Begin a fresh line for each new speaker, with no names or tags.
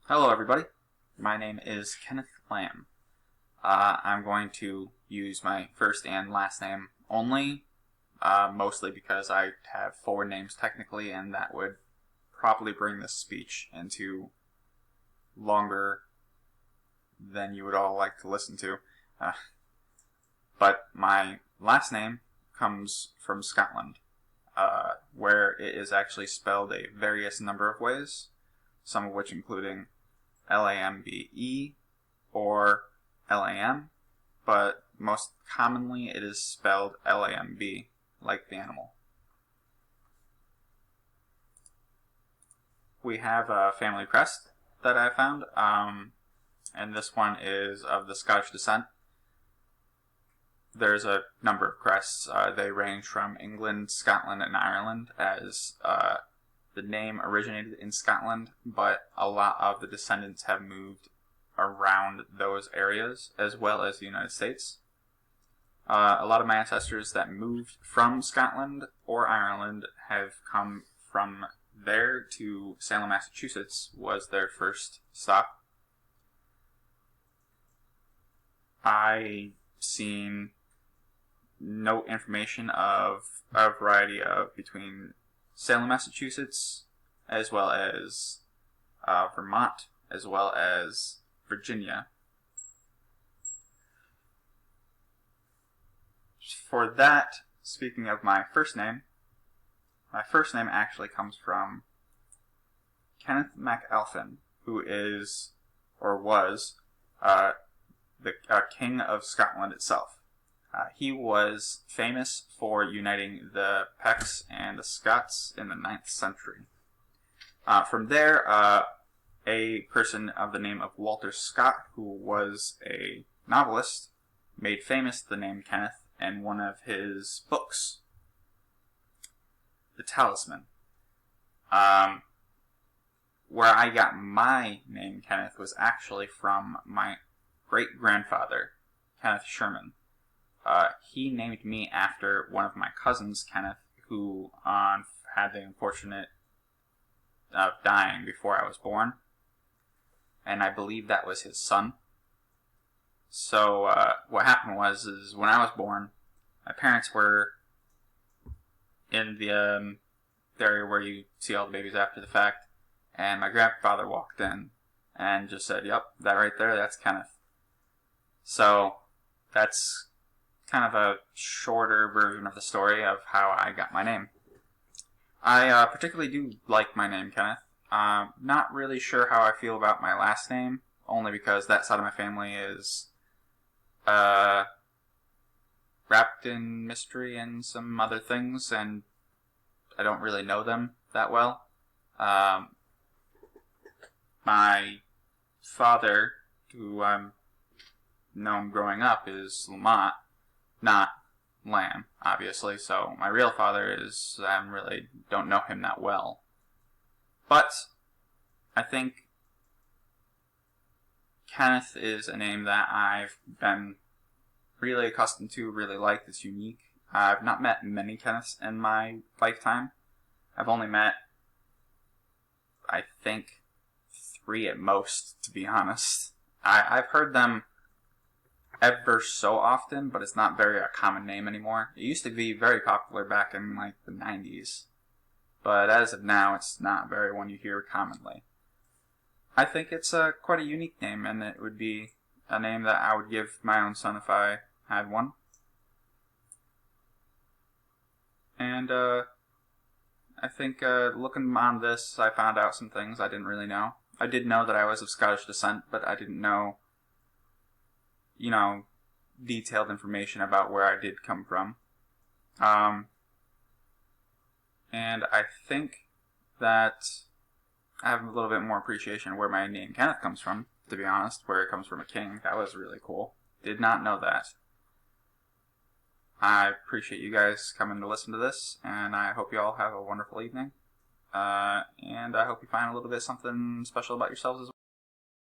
Hello, everybody. My name is Kenneth Lamb. I'm going to use my first and last name only, mostly because I have four names technically, and that would probably bring this speech into longer than you would all like to listen to. But my last name comes from Scotland, where it is actually spelled a various number of ways, some of which including Lambe or Lam, but most commonly it is spelled Lamb, like the animal. We have a family crest that I found, and this one is of the Scottish descent. There's a number of crests. They range from England, Scotland, and Ireland, as the name originated in Scotland, but a lot of the descendants have moved around those areas, as well as the United States. A lot of my ancestors that moved from Scotland or Ireland have come from there to Salem, Massachusetts, was their first stop. I seen no information of a variety of between Salem, Massachusetts, as well as Vermont, as well as Virginia. For that, speaking of my first name actually comes from Kenneth MacAlpin, who is, or was, the King of Scotland itself. He was famous for uniting the Picts and the Scots in the 9th century. From there, a person of the name of Walter Scott, who was a novelist, made famous the name Kenneth in one of his books, The Talisman. Where I got my name Kenneth was actually from my great-grandfather, Kenneth Sherman. He named me after one of my cousins, Kenneth, who had the unfortunate of dying before I was born. And I believe that was his son. So what happened was when I was born, my parents were in the area where you see all the babies after the fact, and my grandfather walked in and just said, "Yep, that right there, that's Kenneth." So that's kind of a shorter version of the story of how I got my name. I particularly do like my name, Kenneth. Not really sure how I feel about my last name, only because that side of my family is wrapped in mystery and some other things, and I don't really know them that well. My father, who I've known growing up, is Lamont, not Lamb, obviously, so my real father is, I really don't know him that well. But I think Kenneth is a name that I've been really accustomed to, really like. It's unique. I've not met many Kenneths in my lifetime. I've only met, I think, 3 at most, to be honest. I've heard them ever so often, but it's not very a common name anymore. It used to be very popular back in like the 90s, but as of now, it's not very one you hear commonly. I think it's quite a unique name, and it would be a name that I would give my own son if I had one. And I think looking on this, I found out some things I didn't really know. I did know that I was of Scottish descent, but I didn't know, detailed information about where I did come from. And I think that I have a little bit more appreciation of where my name Kenneth comes from, to be honest, where it comes from a king. That was really cool. Did not know that. I appreciate you guys coming to listen to this, and I hope you all have a wonderful evening. And I hope you find a little bit something special about yourselves as well.